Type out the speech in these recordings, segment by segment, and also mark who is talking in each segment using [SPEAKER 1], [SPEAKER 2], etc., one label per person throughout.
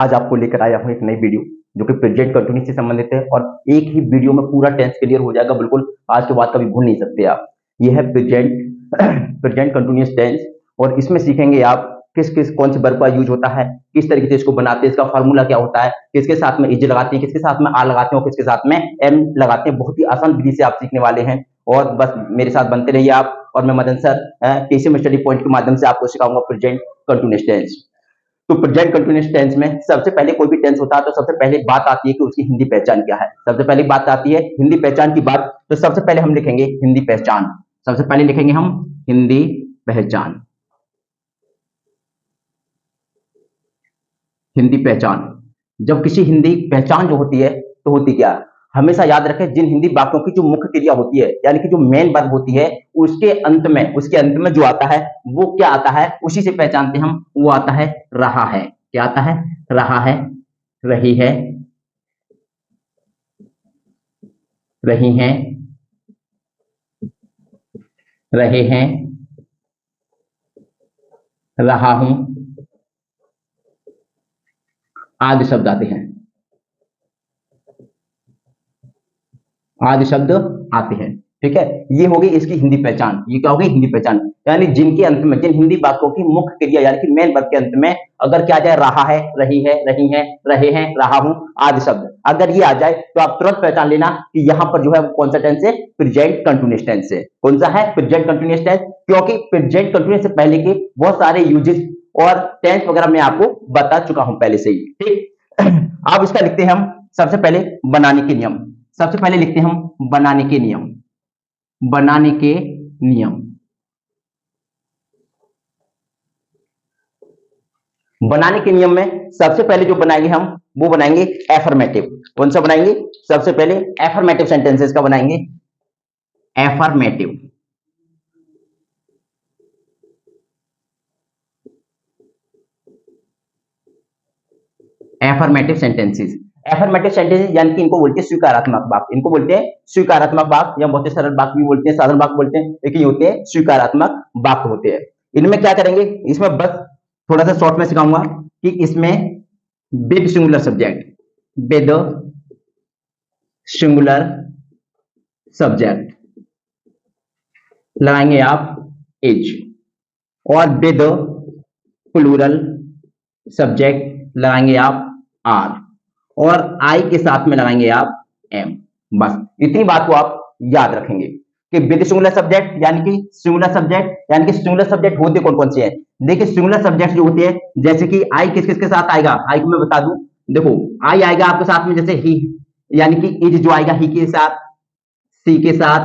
[SPEAKER 1] आज आपको लेकर आया हूं एक नई वीडियो जो कि प्रेजेंट कंटिन्यूस से संबंधित है और एक ही वीडियो में पूरा टेंस क्लियर हो जाएगा। बिल्कुल आज के बाद कभी भूल नहीं सकते आप। ये है प्रेजेंट कंटिन्यूस टेंस और इसमें सीखेंगे आप किस किस कौन से वर्ब का यूज होता है, किस तरीके से इसको बनाते हैं, इसका फॉर्मूला क्या होता है, किसके साथ में इज लगाते हैं, किसके साथ में आर लगाते हैं और किसके साथ में एम लगाते हैं। बहुत ही आसान विधि से आप सीखने वाले हैं और बस मेरे साथ बनते रहिए आप। और मैं Madan sir KCM study point के माध्यम से आपको सिखाऊंगा प्रेजेंट कंटिन्यूस टेंस। तो प्रेजेंट कंटिन्यूअस टेंस में सबसे पहले कोई भी टेंस होता है तो सबसे पहले बात आती है कि उसकी हिंदी पहचान क्या है। सबसे पहले बात आती है हिंदी पहचान की बात, तो सबसे पहले हम लिखेंगे हिंदी पहचान। सबसे पहले लिखेंगे हम हिंदी पहचान। हिंदी पहचान, जब किसी हिंदी पहचान जो होती है तो होती क्या है, हमेशा याद रखें जिन हिंदी वाक्यों की जो मुख्य क्रिया होती है यानी कि जो मेन वर्ब होती है उसके अंत में जो आता है वो क्या आता है, उसी से पहचानते हम। वो आता है रहा है। क्या आता है? रहा है, रही है, रही हैं, रहे हैं, रहा हूं आदि शब्द आते हैं। आदि शब्द आते हैं। ठीक है, ये होगी इसकी हिंदी पहचान। ये क्या होगी? हिंदी पहचान, यानी जिनके अंत में, जिन हिंदी वाक्यों की मुख्य क्रिया यानी कि मेन वर्ब के अंत में अगर क्या आ जाए, रहा है, रही है, रही है, रहे हैं, रहा हूं आदि शब्द, अगर ये आ जाए तो आप तुरंत पहचान लेना कि यहां पर जो है वो कौन सा टेंस है, प्रेजेंट कंटिन्यूअस टेंस है। कौन सा है? प्रेजेंट कंटिन्यूअस टेंस, क्योंकि प्रेजेंट कंटिन्यूअस से पहले के बहुत सारे यूजेस और टेंस वगैरह मैं आपको बता चुका हूं पहले से ही। ठीक, अब इसका लिखते हैं हम सबसे पहले बनाने के नियम। सबसे पहले लिखते हैं हम बनाने के नियम। बनाने के नियम, बनाने के नियम में सबसे पहले जो बनाएंगे हम वो बनाएंगे एफर्मेटिव। कौन सा बनाएंगे? सबसे पहले एफर्मेटिव सेंटेंसेस का बनाएंगे। Affirmative, affirmative sentences. Affirmative sentences यानी कि इनको बोलते हैं स्वीकारात्मक वाक्य। इनको बोलते हैं स्वीकारात्मक वाक्य, या बहुत ही सरल वाक्य भी बोलते हैं, साधारण वाक्य बोलते हैं, लेकिन ये होते हैं स्वीकारात्मक वाक्य होते हैं। इनमें क्या करेंगे, इसमें बस थोड़ा सा शॉर्ट में सिखाऊंगा कि इसमें with singular subject, with singular subject लगाएंगे आप इज, और विद प्लूरल सब्जेक्ट लगाएंगे आप आर, और आई के साथ में लगाएंगे आप एम। बस इतनी बात को आप याद रखेंगे कि विद सिंगुलर सब्जेक्ट यानी कि सिंगुलर सब्जेक्ट, यानी कि सिंगुलर सब्जेक्ट होते कौन कौन से हैं। देखिए सिंगुलर सब्जेक्ट जो होते हैं, जैसे कि आई किस किस के साथ आएगा, आई को मैं बता दूं। देखो आई आएगा आपके साथ में जैसे ही, यानी कि इज जो आएगा ही के साथ, सी के साथ,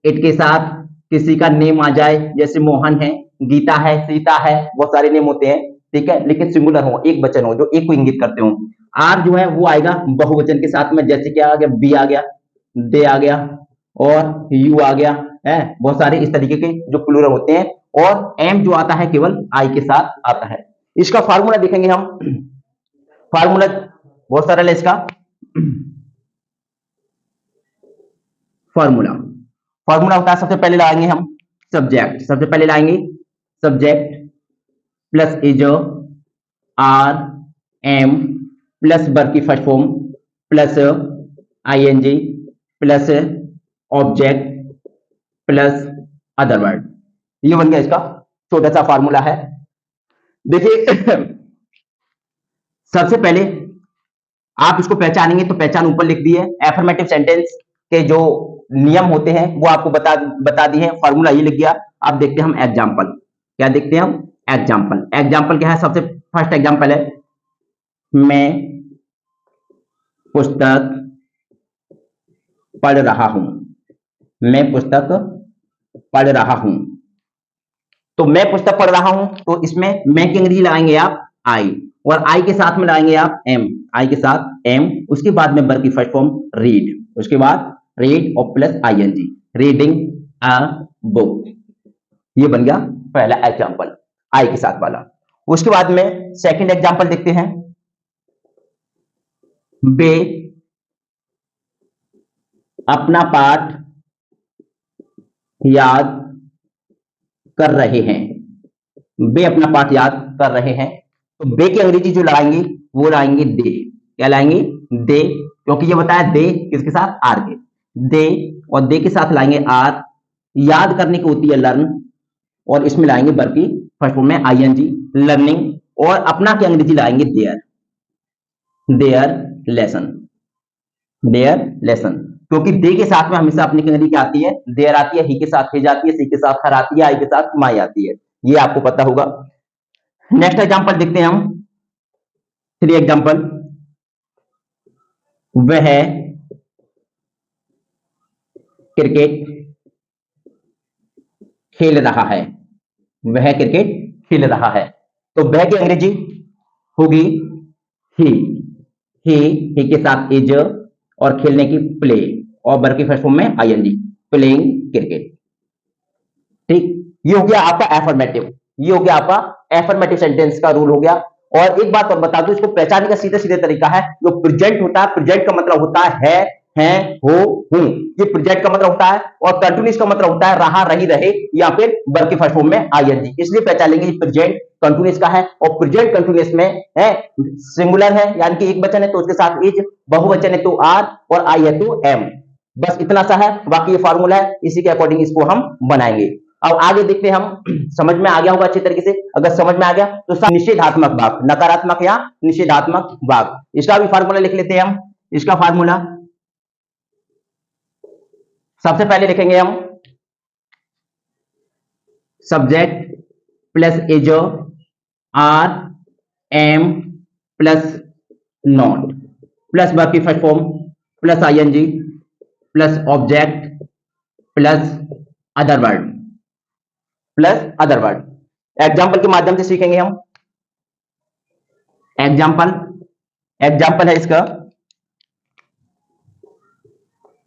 [SPEAKER 1] इट के साथ, किसी का नेम आ जाए जैसे मोहन है, गीता है, सीता है, बहुत सारे नेम होते हैं। ठीक है, लेकिन सिंगुलर हो, एक वचन हो, जो एक को इंगित करते हो। आर जो है वो आएगा बहुवचन के साथ में, जैसे क्या आ गया, बी आ गया, दे आ गया, और यू आ गया है। बहुत सारे इस तरीके के जो प्लूरल होते हैं। और एम जो आता है केवल आई के साथ आता है। इसका फार्मूला देखेंगे हम। फार्मूला बहुत सरल है इसका। फार्मूला फार्मूला होता है, सबसे पहले लाएंगे हम सब्जेक्ट। सबसे पहले लाएंगे subject plus is, are, am, plus verb की first form, plus I N G, plus object, plus other word. ये बन गया इसका छोटा सा फार्मूला है। देखिए सबसे पहले आप इसको पहचानेंगे तो पहचान ऊपर लिख दी है। एफर्मेटिव सेंटेंस के जो नियम होते हैं वो आपको बता दी है। फार्मूला ये लिख गया। अब देखते हैं हम एग्जाम्पल। क्या देखते हैं हम? एग्जाम्पल। एग्जाम्पल क्या है? सबसे फर्स्ट एग्जाम्पल है, मैं पुस्तक पढ़ रहा हूं। मैं पुस्तक पढ़ रहा हूं। तो मैं पुस्तक पढ़ रहा हूं, तो इसमें मैं की अंग्रेजी लगाएंगे आप आई, और आई के साथ में लगाएंगे आप एम। आई के साथ एम, उसके बाद में वर्ब की फर्स्ट फॉर्म रीड, उसके बाद रीड और plus I N G, reading a book. ये बन गया पहला एग्जाम्पल, आई के साथ वाला। उसके बाद में सेकंड एग्जाम्पल देखते हैं, वे अपना पाठ याद कर रहे हैं। वे अपना पाठ याद कर रहे हैं। तो दे की अंग्रेजी जो लगाएंगे वो लगाएंगे दे। क्या लाएंगे? दे, क्योंकि ये बताया दे किसके साथ? आर के। दे और दे के साथ लाएंगे आर। याद करने की होती है लर्न, और इसमें लाएंगे वर्ब की फर्स्ट फॉर्म में आईएनजी, लर्निंग। और अपना की अंग्रेजी लाएंगे their, their lesson, their lesson. क्योंकि दे के साथ में हमेशा अपनी अंग्रेजी क्या आती है? देयर आती है, ही के साथ हिज आती है, सी के साथ हर आती है, आई के साथ माई आती है। ये आपको पता होगा। नेक्स्ट एग्जांपल देखते हैं हम। 3 एग्जांपल। वह क्रिकेट खेल रहा है, वह क्रिकेट खेल रहा है। तो वह की अंग्रेजी होगी ही। ही के साथ इज और खेलने की प्ले, और वर्ब की फर्स्ट फॉर्म में आईएनजी, प्लेइंग क्रिकेट। ठीक, ये हो गया आपका एफर्मेटिव, ये हो गया आपका एफर्मेटिव सेंटेंस का रूल हो गया। और एक बात और बता दूं, इसको पहचानने का सीधे सीधे तरीका है, जो प्रेजेंट होता है, प्रेजेंट का मतलब होता है, हो, हूं। ये प्रेजेंट का मतलब होता है, और कंटिन्यूस का मतलब होता है रहा, रही, रहे, या फिर वर्ब की फर्स्ट फॉर्म में आईएनजी। इसलिए पहचान लेंगे प्रेजेंट कंटिन्यूस का है, और प्रेजेंट कंटिन्यूस में है सिंगुलर है, यानी कि एक वचन है तो उसके साथ इज, बहुवचन है तो आर, और आई है तो एम। बस इतना सा है, बाकी ये फॉर्मूला है, इसी के अकॉर्डिंग इसको हम बनाएंगे। अब आगे देखते हैं हम। समझ में आ गया होगा अच्छी तरीके से? अगर समझ में आ गया तो निषेधात्मक भाग, नकारात्मक या निषेधात्मक भाग, इसका भी फार्मूला लिख लेते हैं हम। इसका फार्मूला सबसे पहले लिखेंगे हम, subject plus is, are, am plus not, plus verb की first form, plus I N G, plus object, plus other word, plus other word. Example के माध्यम से सीखेंगे हम। एग्जाम्पल, एग्जाम्पल है इसका,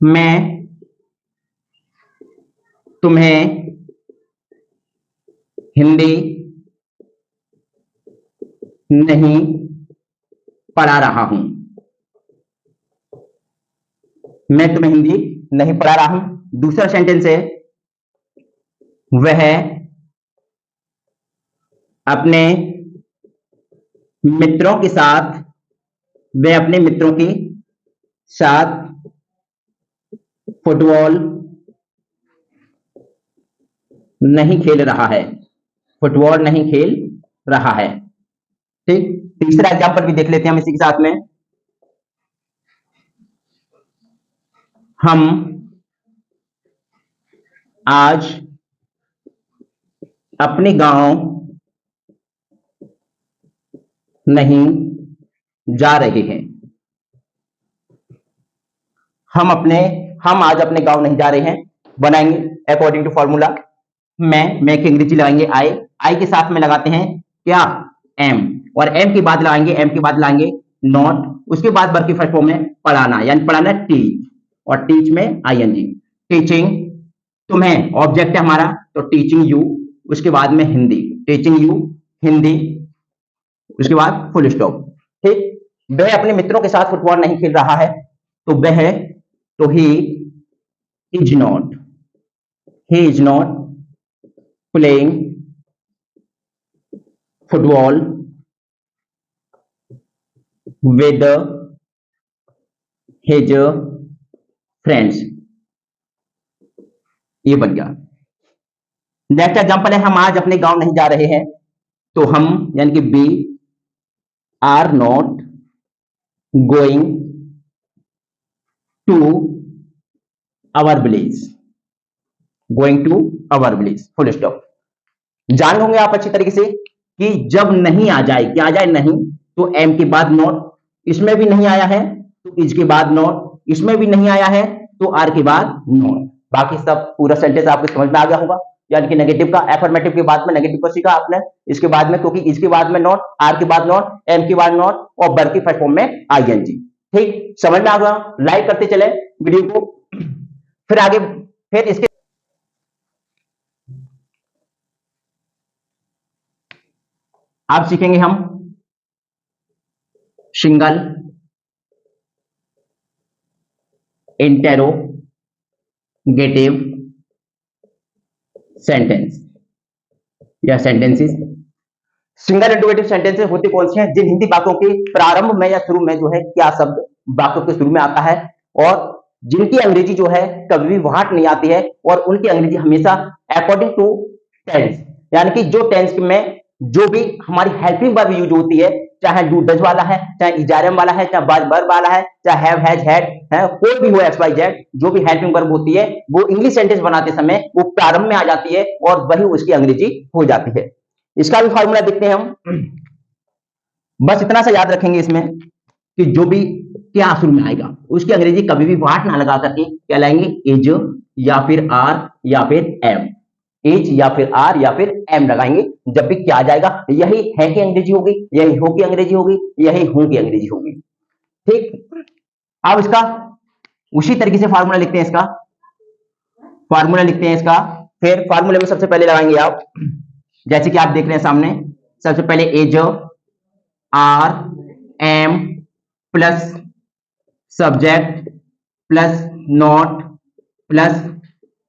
[SPEAKER 1] मैं तुम्हें हिंदी नहीं पढ़ा रहा हूं, मैं तुम्हें हिंदी नहीं पढ़ा रहा हूं। दूसरा सेंटेंस है, वह अपने मित्रों के साथ, वह अपने मित्रों के साथ फुटबॉल नहीं खेल रहा है, फुटबॉल नहीं खेल रहा है। ठीक, तीसरा एग्जाम्पल भी देख लेते हैं हम इसी के साथ में। हम आज अपने गांव नहीं जा रहे हैं, हम आज अपने गांव नहीं जा रहे हैं। बनाएंगे अकॉर्डिंग टू फॉर्मूला। मैं की अंग्रेजी लगाएंगे आई, आई के साथ में लगाते हैं क्या? एम, और एम के बाद लगाएंगे नॉट, उसके बाद वर्ब की फर्स्ट फॉर्म में पढ़ाना, यानी पढ़ाना टीच, और टीच में आईएनजी। टीचिंग, तुम्हें ऑब्जेक्ट है हमारा, तो टीचिंग यू, उसके बाद में हिंदी, टीचिंग यू हिंदी, उसके बाद फुल स्टॉप। ठीक, वह अपने मित्रों के साथ फुटबॉल नहीं खेल रहा है, तो वह, तो he is not playing football with his friends. ये बन गया। नेक्स्ट एग्जांपल है, हम आज अपने गांव नहीं जा रहे हैं, तो हम यानी कि we are not going to our village, going to our village, full stop. जान होंगे आप अच्छी तरीके से कि जब नहीं आ जाए, क्या आ जाए? नहीं, तो एम के बाद नॉट, इसमें भी नहीं आया है तो इज के बाद नॉट, इसमें भी नहीं आया है तो आर के बाद नॉट। बाकी सब पूरा सेंटेंस आपको समझ में आ गया होगा। यानी कि नेगेटिव का, एफर्मेटिव के बाद में नेगेटिव को सीखा आपने, इसके बाद में क्योंकि इसके बाद में नॉट, आर के बाद नॉट, एम के बाद नॉट, और वर्ब की फर्स्ट फॉर्म में आईएनजी। ठीक, समझ में आ गया? लाइक करते चले वीडियो को। फिर आगे, फिर इसके आप सीखेंगे हम सिंगल इंटेरोगेटिव सेंटेंस या सेंटेंसेस। सिंगल इंट्रोगेटिव सेंटेंसेस होती कौन सी हैं? जिन हिंदी वाक्यों के प्रारंभ में या शुरू में जो है क्या शब्द वाक्यों के शुरू में आता है और जिनकी अंग्रेजी जो है कभी भी वाट नहीं आती है और उनकी अंग्रेजी हमेशा अकॉर्डिंग टू टेंस, यानी कि जो टेंस में जो भी हमारी हेल्पिंग वर्ब यूज होती है, चाहे डू डज वाला है, चाहे इजारम वाला है, चाहे वाज वर वाला है, चाहे हैव हैज हैड है, कोई भी हो एक्स वाई जेड, जो भी हेल्पिंग वर्ब होती है वो इंग्लिश सेंटेंस बनाते समय वो प्रारंभ में आ जाती है और वही उसकी अंग्रेजी हो जाती है। इसका भी फॉर्मूला देखते हैं हम, बस इतना सा याद रखेंगे इसमें कि जो भी क्या शुरू में आएगा उसकी अंग्रेजी कभी भी वाट ना लगा करके क्या लाएंगे? इज या फिर आर या फिर एम, इज या फिर आर या फिर एम लगाएंगे। जब भी क्या आ जाएगा यही है की अंग्रेजी होगी, यही हो की अंग्रेजी होगी, यही हूं की अंग्रेजी होगी। ठीक, अब इसका उसी तरीके से फार्मूला लिखते हैं, इसका फार्मूला लिखते हैं इसका। फिर फार्मूले में सबसे पहले लगाएंगे आप, जैसे कि आप देख रहे हैं सामने, सबसे पहले is are am plus subject plus not plus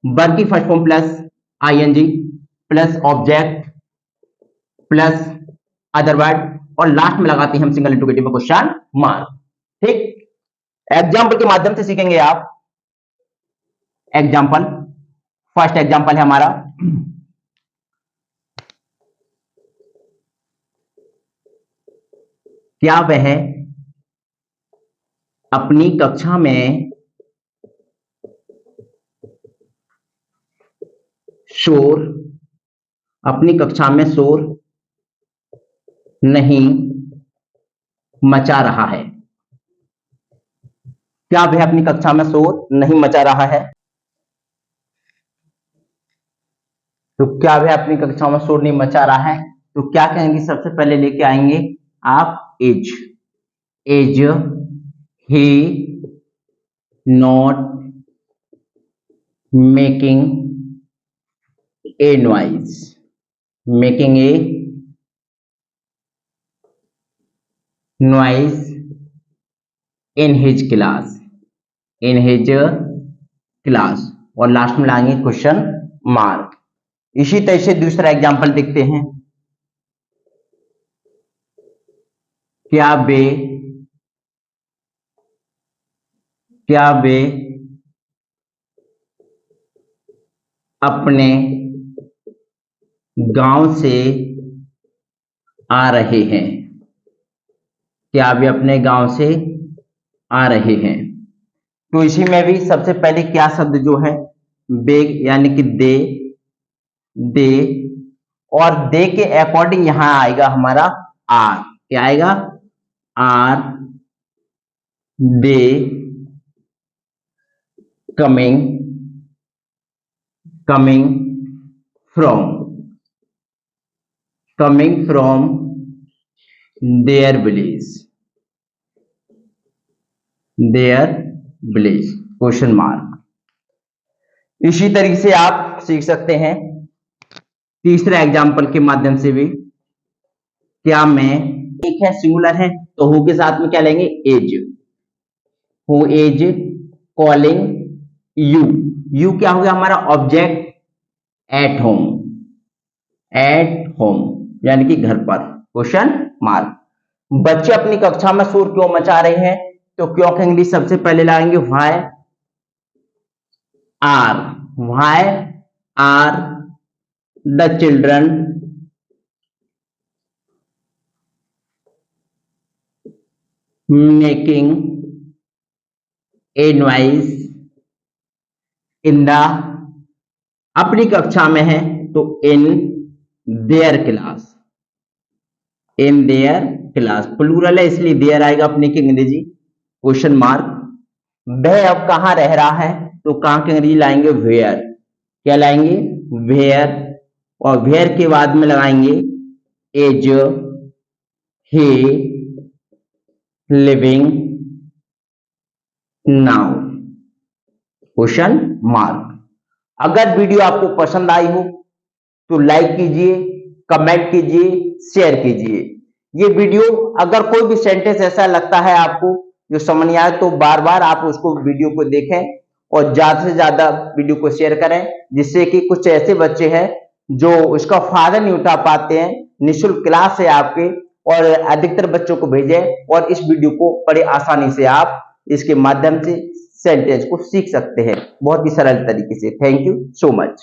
[SPEAKER 1] verb की first form plus I N G plus object plus other word और लास्ट में लगाते हैं हम सिंगल इंट्रोगेटिव में क्वेश्चन मार्क। ठीक, एग्जाम्पल के माध्यम से सीखेंगे आप। एग्जाम्पल, फर्स्ट एग्जाम्पल है हमारा, क्या वह अपनी कक्षा में शोर नहीं मचा रहा है? क्या वह अपनी कक्षा में शोर नहीं मचा रहा है? तो क्या वह अपनी कक्षा में शोर नहीं मचा रहा है, तो क्या कहेंगे? सबसे पहले लेके आएंगे आप is he not making a noise, making a noise in his class, और लास्ट में लाएंगे क्वेश्चन मार्क। इसी तरह से दूसरा एग्जांपल देखते हैं, क्या वे अपने गांव से आ रहे हैं? क्या वे अपने गांव से आ रहे हैं? तो इसी में भी सबसे पहले क्या शब्द जो है बे, यानी कि दे और दे के अकॉर्डिंग यहां आएगा हमारा आर। क्या आएगा? Are they coming from their village, question mark. इसी तरीके से आप सीख सकते हैं तीसरा एग्जाम्पल के माध्यम से भी। क्या मैं, एक है सिंगुलर है तो हु के साथ में क्या लेंगे? Is, who is calling you क्या हो गया हमारा? ऑब्जेक्ट एट होम यानी कि घर पर, क्वेश्चन मार्क। बच्चे अपनी कक्षा में शोर क्यों मचा रहे हैं, तो क्यों कहेंगे? सबसे पहले लाएंगे why are the children making a noise in the, अपनी कक्षा में है तो इन देयर क्लास, प्लूरल है इसलिए देयर आएगा अपने की अंग्रेजी, क्वेश्चन मार्क। वह अब कहां रह रहा है, तो कहां की अंग्रेजी लाएंगे? वेयर। क्या लाएंगे? वेयर, और वेयर के बाद में लगाएंगे is he living now, question mark. अगर वीडियो आपको पसंद आई हो तो लाइक कीजिए, कमेंट कीजिए, शेयर कीजिए। ये वीडियो अगर कोई भी सेंटेंस ऐसा लगता है आपको जो समझ नहीं आए तो बार बार आप उसको वीडियो को देखें और ज्यादा से ज्यादा वीडियो को शेयर करें, जिससे कि कुछ ऐसे बच्चे हैं जो उसका फायदा नहीं उठा पाते हैं, निःशुल्क क्लास है आपके, और अधिकतर बच्चों को भेजें और इस वीडियो को बड़े आसानी से आप इसके माध्यम से सेंटेंस को सीख सकते हैं बहुत ही सरल तरीके से। Thank you so much.